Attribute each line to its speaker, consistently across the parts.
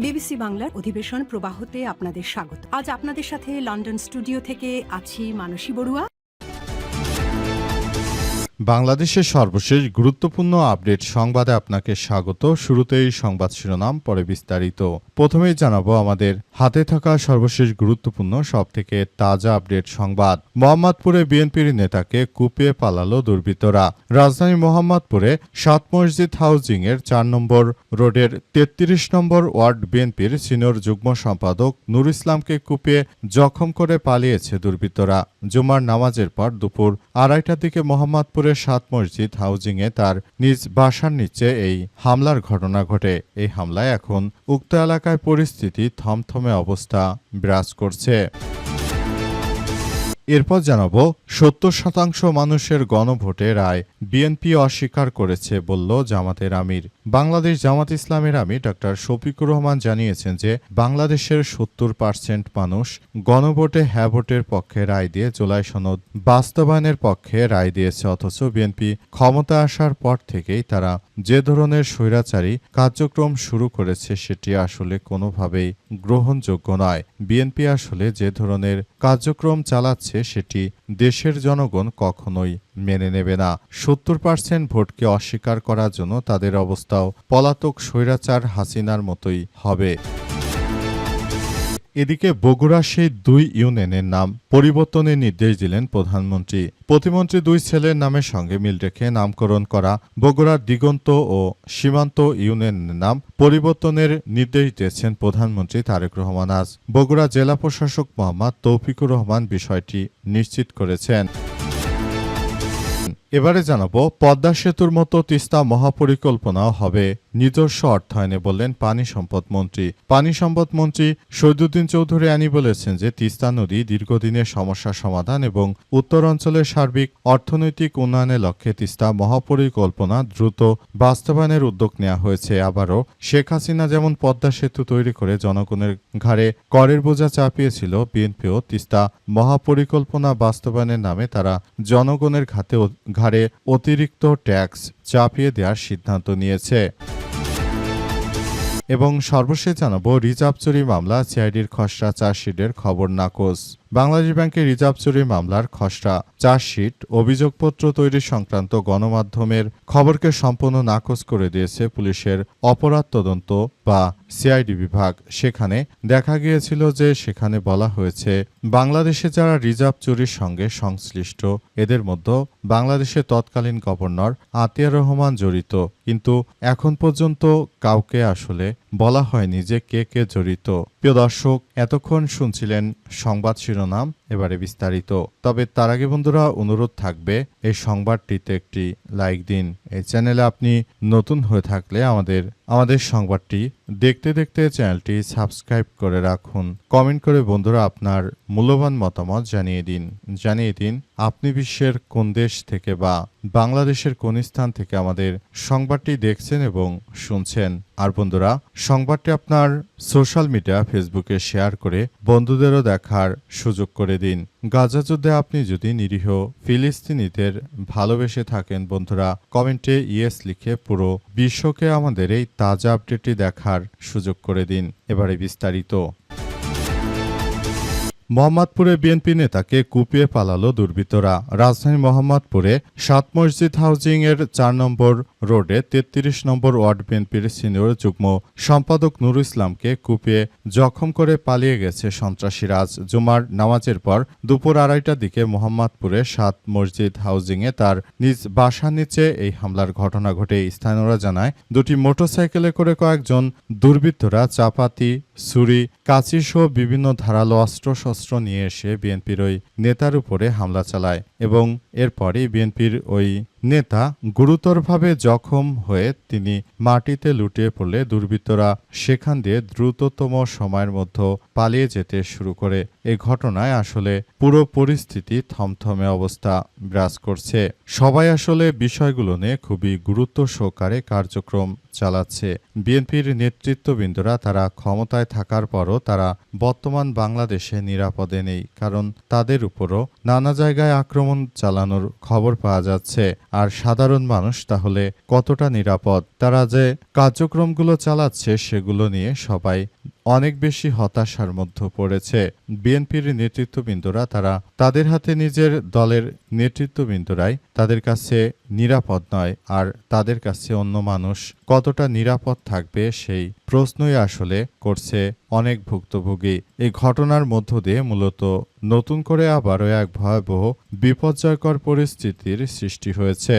Speaker 1: BBC বাংলার অধিবেশন প্রবাহতে আপনাদের স্বাগত। আজ আপনাদের সাথে লন্ডন স্টুডিও থেকে আছি মানসী বড়ুয়া।
Speaker 2: বাংলাদেশের সর্বশেষ গুরুত্বপূর্ণ আপডেট সংবাদে আপনাকে স্বাগত। শুরুতেই সংবাদ শিরোনাম, পরে বিস্তারিত। প্রথমেই জানাবো আমাদের হাতে থাকা সর্বশেষ গুরুত্বপূর্ণ সবথেকে তাজা আপডেট সংবাদ। মোহাম্মদপুরে বিএনপির নেতাকে কুপিয়ে পালালো দুর্বৃত্তরা। রাজধানী মোহাম্মদপুরে ৭ মসজিদ হাউজিং এর ৪ নম্বর রোডের ৩৩ নম্বর ওয়ার্ড বিএনপির সিনিয়র যুগ্ম সম্পাদক নুর ইসলামকে কুপিয়ে জখম করে পালিয়েছে দুর্বৃত্তরা। জুমার নামাজের পর দুপুর ২:৩০টার দিকে মোহাম্মদপুরে ৭ মসজিদ হাউজিংয়ে তার নিজ বাসার নিচে এই হামলার ঘটনা ঘটে। এই হামলায় এখন উক্ত এলাকায় পরিস্থিতি থমথমে অবস্থা বিরাজ করছে। এরপর জানাবো ৭০% মানুষের গণভোটে রায় বিএনপি অস্বীকার করেছে বলল জামাতের আমির। বাংলাদেশ জামাত ইসলামের আমির ডক্টর শফিকুর রহমান জানিয়েছেন যে বাংলাদেশের ৭০% মানুষ গণভোটে হ্যাঁ ভোটের পক্ষে রায় দিয়ে জুলাই সনদ বাস্তবায়নের পক্ষে রায় দিয়েছে, অথচ বিএনপি ক্ষমতা আসার পর থেকেই তারা যে ধরনের স্বৈরাচারী কার্যক্রম শুরু করেছে সেটি আসলে কোনোভাবেই গ্রহণযোগ্য নয়। বিএনপি আসলে যে ধরনের কার্যক্রম চালাচ্ছে সেটি দেশের জনগণ কখনোই মেনে নেবে না। ৭০% ভোটকে অস্বীকার করার জন্য তাদের অবস্থাও পলাতক স্বৈরাচার হাসিনার মতোই হবে। এদিকে বগুড়া সেই ২ ইউনিয়নের নাম পরিবর্তনের নির্দেশ দিলেন প্রধানমন্ত্রী। প্রতিমন্ত্রী ২ ছেলের নামের সঙ্গে মিল রেখে নামকরণ করা বগুড়ার দিগন্ত ও সীমান্ত ইউনিয়নের নাম পরিবর্তনের নির্দেশ দিয়েছেন প্রধানমন্ত্রী তারেক রহমান। আজ বগুড়া জেলা প্রশাসক মোহাম্মদ তৌফিকুর রহমান বিষয়টি নিশ্চিত করেছেন। এবারে জানাবো পদ্মা সেতুর মতো তিস্তা মহাপরিকল্পনাও হবে নিজস্ব অর্থায়নে, বললেন পানি সম্পদ মন্ত্রী। পানি সম্পদ মন্ত্রী শহীদুদ্দিন চৌধুরী আনি বলেছেন যে তিস্তা নদী দীর্ঘদিনের সমস্যা সমাধান এবং উত্তর অঞ্চলের সার্বিক অর্থনৈতিক উন্নয়নের লক্ষ্যে তিস্তা মহাপরিকল্পনা দ্রুত বাস্তবায়নের উদ্যোগ নেওয়া হয়েছে। আবারও শেখ হাসিনা যেমন পদ্মা সেতু তৈরি করে জনগণের ঘাড়ে করের বোঝা চাপিয়েছিল, বিএনপিও তিস্তা মহাপরিকল্পনা বাস্তবায়নের নামে তারা জনগণের ঘাড়ে অতিরিক্ত ট্যাক্স চাপিয়ে দেওয়ার সিদ্ধান্ত নিয়েছে। এবং সর্বশেষ জানাবো রিজার্ভ চুরি মামলা সিআইডির খসড়া চার্জশিটের খবর নাকচ। বাংলাদেশ ব্যাংকের রিজার্ভ চুরি মামলার খসড়া চার্জশিট অভিযোগপত্র তৈরি সংক্রান্ত গণমাধ্যমের খবরকে সম্পূর্ণ নাকচ করে দিয়েছে পুলিশের অপরাধ তদন্ত বা সিআইডি বিভাগ। সেখানে দেখা গিয়েছিল যে সেখানে বলা হয়েছে বাংলাদেশে যারা রিজার্ভ চুরির সঙ্গে সংশ্লিষ্ট এদের মধ্যে বাংলাদেশের তৎকালীন গভর্নর আতিয়ার রহমান জড়িত, কিন্তু এখন পর্যন্ত কাউকে আসলে বলা হয়নি যে কে কে জড়িত। প্রিয় দর্শক, এতক্ষণ শুনছিলেন সংবাদ শিরোনাম, এবারে বিস্তারিত। তবে তার আগে বন্ধুরা অনুরোধ থাকবে এই সংবাদটিতে একটি লাইক দিন। এই চ্যানেলে আপনি নতুন হয়ে থাকলে আমাদের সংবাদটি দেখতে দেখতে চ্যানেলটি সাবস্ক্রাইব করে রাখুন। কমেন্ট করে বন্ধুরা আপনার মূল্যবান মতামত জানিয়ে দিন আপনি বিশ্বের কোন দেশ থেকে বা বাংলাদেশের কোন স্থান থেকে আমাদের সংবাদটি দেখছেন এবং শুনছেন। আর বন্ধুরা, সংবাদটি আপনার সোশ্যাল মিডিয়া ফেসবুকে শেয়ার করে বন্ধুদেরও দেখার সুযোগ করে দিন। গাজা যুদ্ধে আপনি যদি নিরীহ ফিলিস্তিনিদের ভালোবেসে থাকেন বন্ধুরা, কমেন্টে ইয়েস লিখে পুরো বিশ্বকে আমাদের এই তাজা আপডেটটি দেখার সুযোগ করে দিন। এবারে বিস্তারিত। মোহাম্মদপুরে বিএনপি নেতাকে কুপিয়ে পালালো দুর্বৃত্তরা। রাজধানী মোহাম্মদপুরে ৭ মসজিদ হাউজিং এর ৪ নম্বর রোডে ৩৩ নম্বর ওয়ার্ড বিএনপির সিনিয়র যুগ্ম সম্পাদক নুর ইসলামকে কুপিয়ে জখম করে পালিয়ে গেছে সন্ত্রাসীরা। আজ জুমার নামাজের পর দুপুর ২:৩০টার দিকে মোহাম্মদপুরে ৭ মসজিদ হাউজিংয়ে তার নিজ বাসার নিচে এই হামলার ঘটনা ঘটে। স্থানীয়রা জানায় দুটি মোটরসাইকেলে করে কয়েকজন দুর্বৃত্তরা চাপাতি, ছুরি, কাঁচি সহ বিভিন্ন ধারালো অস্ত্রশস্ত্র নিয়ে এসে বিএনপির ওই নেতার উপরে হামলা চালায় এবং এরপরই বিএনপির ওই নেতা গুরুতরভাবে জখম হয়ে তিনি মাটিতে লুটিয়ে পড়লে দুর্বৃত্তরা সেখান দিয়ে দ্রুততম সময়ের মধ্যে পালিয়ে যেতে শুরু করে। এই ঘটনায় আসলে পুরো পরিস্থিতি থমথমে অবস্থা বিরাজ করছে। সবাই আসলে বিষয়গুলো নিয়ে খুবই গুরুত্ব সহকারে কার্যক্রম চালাচ্ছে। বিএনপির নেতৃত্ববৃন্দরা তারা ক্ষমতায় থাকার পরও তারা বর্তমান বাংলাদেশে নিরাপদে নেই, কারণ তাদের উপরও নানা জায়গায় আক্রমণ আক্রমণ চালানোর খবর পাওয়া যাচ্ছে। আর সাধারণ মানুষ তাহলে কতটা নিরাপদ? তারা যে কার্যক্রমগুলো চালাচ্ছে সেগুলো নিয়ে সবাই অনেক বেশি হতাশার মধ্যে পড়েছে। বিএনপির নেতৃত্ববৃন্দরা তারা তাদের হাতে নিজের দলের নেতৃত্ববৃন্দরাই তাদের কাছে নিরাপদ নয়, আর তাদের কাছে অন্য মানুষ কতটা নিরাপদ থাকবে সেই প্রশ্নই আসলে করছে অনেক ভুক্তভোগী। এই ঘটনার মধ্য দিয়ে মূলত নতুন করে আবারও এক ভয়াবহ বিপর্যয়কর পরিস্থিতির সৃষ্টি হয়েছে।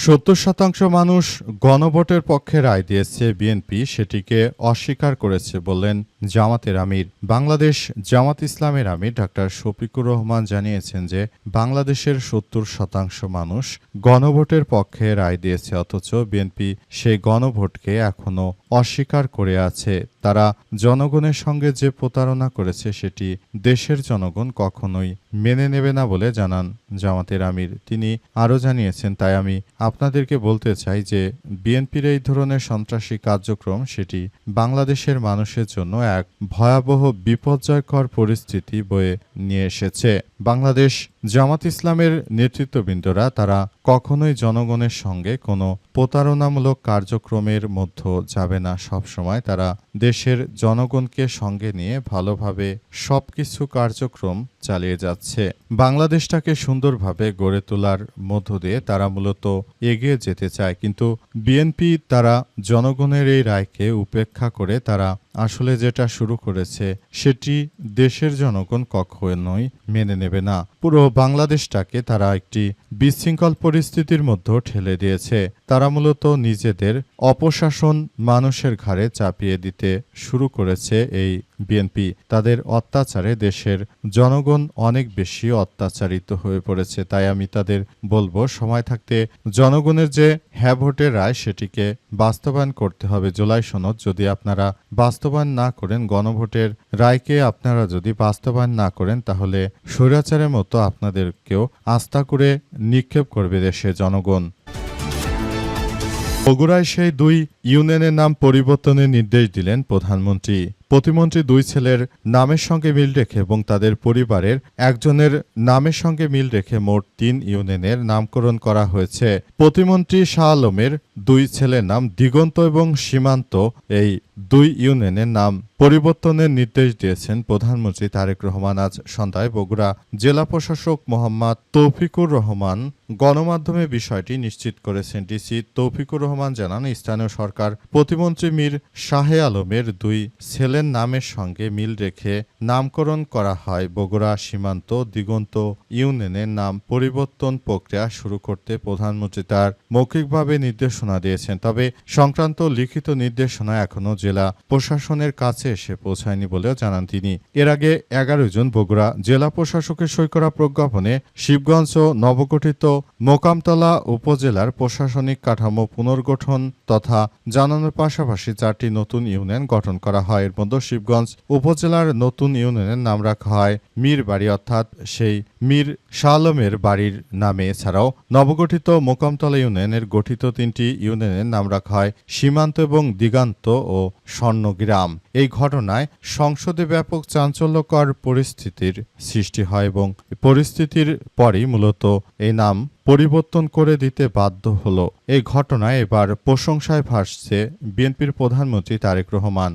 Speaker 2: ৭০% মানুষ গণভোটের পক্ষে রায় দিয়েছে বিএনপি সেটিকে অস্বীকার করেছে বললেন জামাতের আমির। বাংলাদেশ জামাত ইসলামের আমির ডাক্তার শফিকুর রহমান জানিয়েছেন যে বাংলাদেশের ৭০% মানুষ গণভোটের পক্ষে রায় দিয়েছে, অথচ বিএনপি সেই গণভোটকে এখনো অস্বীকার করে আছে। তারা জনগণের সঙ্গে যে প্রতারণা করেছে সেটি দেশের জনগণ কখনোই মেনে নেবে না বলে জানান জামাতের আমির। তিনি আরও জানিয়েছেন, তাই আমি আপনাদেরকে বলতে চাই যে বিএনপির এই ধরনের সন্ত্রাসী কার্যক্রম সেটি বাংলাদেশের মানুষের জন্য এক ভয়াবহ বিপর্যয়কর পরিস্থিতি বয়ে নিয়ে এসেছে। বাংলাদেশ জামাত ইসলামের নেতৃত্ববৃন্দরা তারা কখনোই জনগণের সঙ্গে কোনো প্রতারণামূলক কার্যক্রমের মধ্যে যাবে না। সবসময় তারা দেশের জনগণকে সঙ্গে নিয়ে ভালোভাবে সবকিছু কার্যক্রম চালিয়ে যাচ্ছে। বাংলাদেশটাকে সুন্দরভাবে গড়ে তোলার মধ্য দিয়ে তারা মূলত এগিয়ে যেতে চায়, কিন্তু বিএনপি তারা জনগণের এই রায়কে উপেক্ষা করে তারা আসলে যেটা শুরু করেছে সেটি দেশের জনগণ কখনোই মেনে নেবে না। পুরো বাংলাদেশটাকে তারা একটি বিশৃঙ্খল পরিস্থিতির মধ্যে ঠেলে দিয়েছে। তারা মূলত নিজেদের অপশাসন মানুষের ঘাড়ে চাপিয়ে দিতে শুরু করেছে এই বিএনপি। তাদের অত্যাচারে দেশের জনগণ অনেক বেশি অত্যাচারিত হয়ে পড়েছে। তাই আমি তাদের বলবো, সময় থাকতে জনগণের যে হ্যাঁ ভোটের রায় সেটিকে বাস্তবায়ন করতে হবে। জুলাই সনদ যদি আপনারা বাস্তবায়ন না করেন, গণভোটের রায়কে আপনারা যদি বাস্তবায়ন না করেন, তাহলে স্বৈরাচারের মতো আপনাদেরকেও আস্থা করে নিক্ষেপ করবে দেশের জনগণ। বগুড়ায় সেই 2 ইউনিয়নের নাম পরিবর্তনের নির্দেশ দিলেন প্রধানমন্ত্রী। প্রতিমন্ত্রী 2 ছেলের নামের সঙ্গে মিল রেখে এবং তাদের পরিবারের একজনের নামের সঙ্গে মিল রেখে মোট 3 ইউনিয়নের নামকরণ করা হয়েছে। প্রতিমন্ত্রী শাহ আলমের 2 ছেলের নাম দিগন্ত এবং সীমান্ত, এই 2 ইউনিয়নের নাম পরিবর্তনের নির্দেশ দিয়েছেন প্রধানমন্ত্রী তারেক রহমান। আজ সন্ধ্যায় বগুড়া জেলা প্রশাসক মোহাম্মদ তৌফিকুর রহমান গণমাধ্যমে বিষয়টি নিশ্চিত করেছেন। ডিসি তৌফিকুর রহমান জানান, স্থানীয় সরকার প্রতিমন্ত্রী মীর শাহে আলমের 2 ছেলের নামের সঙ্গে মিল রেখে নামকরণ করা হয়। বগুড়া সীমান্ত দিগন্ত ইউনিয়নের নাম পরিবর্তন প্রক্রিয়া শুরু করতে প্রধানমন্ত্রী তার মৌখিকভাবে নির্দেশনা দিয়েছেন। তবে সংক্রান্ত লিখিত নির্দেশনা এখনও জেলা প্রশাসনের কাছে এসে পৌঁছায়নি বলেও জানান তিনি। এর আগে 11 জুন বগুড়া জেলা প্রশাসকের সই করা প্রজ্ঞাপনে শিবগঞ্জ ও নবগঠিত মোকামতলা উপজেলার প্রশাসনিক কাঠামো পুনর্গঠন তথা জানানোর পাশাপাশি 4টি নতুন ইউনিয়ন গঠন করা হয়। এর মধ্যে শিবগঞ্জ উপজেলার নতুন ইউনিয়নের নাম রাখা হয় মীর বাড়ি, অর্থাৎ সেই মীর শাহ আলমের বাড়ির নামে। এছাড়াও নবগঠিত মোকামতলা ইউনিয়নের গঠিত 3টি ইউনিয়নের নাম রাখা হয় সীমান্ত এবং দিগান্ত ও স্বর্ণগ্রাম। এই ঘটনায় সংসদে ব্যাপক চাঞ্চল্যকর পরিস্থিতির সৃষ্টি হয় এবং পরিস্থিতির পরই মূলত এই নাম পরিবর্তন করে দিতে বাধ্য হলো। এই ঘটনায় এবার প্রশংসায় ভাসছে বিএনপির প্রধানমন্ত্রী তারেক রহমান।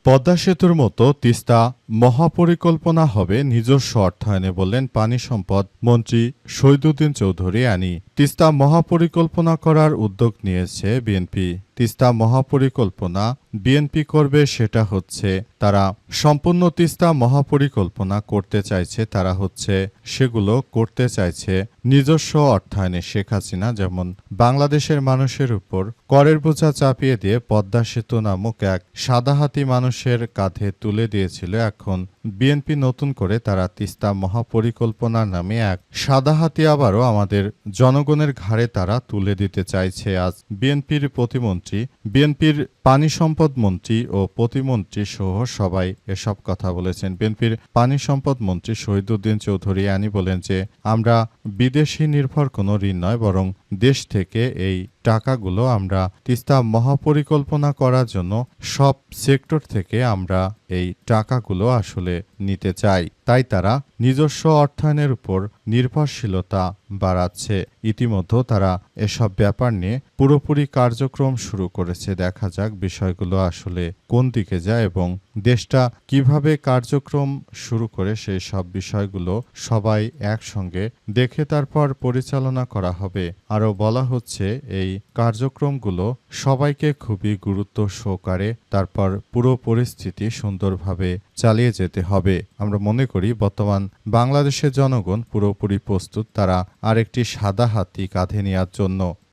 Speaker 2: পদ্মা সেতুর মতো তিস্তা মহাপরিকল্পনা হবে নিজস্ব অর্থায়নে বললেন পানি সম্পদ মন্ত্রী শহীদুদ্দীন চৌধুরী আনি। তিস্তা মহাপরিকল্পনা করার উদ্যোগ নিয়েছে বিএনপি। তিস্তা মহাপরিকল্পনা বিএনপি করবে, সেটা হচ্ছে তারা সম্পূর্ণ তিস্তা মহাপরিকল্পনা করতে চাইছে। তারা হচ্ছে সেগুলো করতে চাইছে নিজস্ব অর্থায়নে। শেখ হাসিনা যেমন বাংলাদেশের মানুষের উপর করের বোঝা চাপিয়ে দিয়ে পদ্মা সেতু নামক এক সাদাহাতি মানুষের কাঁধে তুলে দিয়েছিল, এখন বিএনপি নতুন করে তারা তিস্তা মহাপরিকল্পনার নামে এক সাদাহাতি আবারও আমাদের জনগণের ঘাড়ে তারা তুলে দিতে চাইছে। আজ বিএনপির প্রতিমন্ত্রী, বিএনপির পানি সম্পদ মন্ত্রী ও প্রতিমন্ত্রী সহ সবাই এসব কথা বলেছেন। বিএনপির পানি সম্পদ মন্ত্রী শহীদুদ্দীন চৌধুরী আনি বলেন যে আমরা বিদেশি নির্ভর কোনো ঋণ নয়, বরং দেশ থেকে এই টাকাগুলো আমরা তিস্তা মহাপরিকল্পনা করার জন্য সব সেক্টর থেকে আমরা এই টাকাগুলো আসলে নিতে চাই। তাই তারা নিজস্ব অর্থায়নের উপর নির্ভরশীলতা বাড়াচ্ছে। ইতিমধ্যে তারা এসব ব্যাপার নিয়ে পুরোপুরি কার্যক্রম শুরু করেছে। দেখা যাক বিষয়গুলো আসলে কোন দিকে যায় এবং দেশটা কিভাবে কার্যক্রম শুরু করে সেই সব বিষয়গুলো সবাই একসঙ্গে দেখে তারপর পরিচালনা করা হবে। আরও বলা হচ্ছে এই কার্যক্রমগুলো সবাইকে খুবই গুরুত্ব সহকারে তারপর পুরো পরিস্থিতি সুন্দরভাবে চালিয়ে যেতে হবে। আমরা মনে করি বর্তমান বাংলাদেশের জনগণ পুরোপুরি প্রস্তুত তারা আরেকটি সাদা হাতি কাঁধে নেওয়ার জন্য।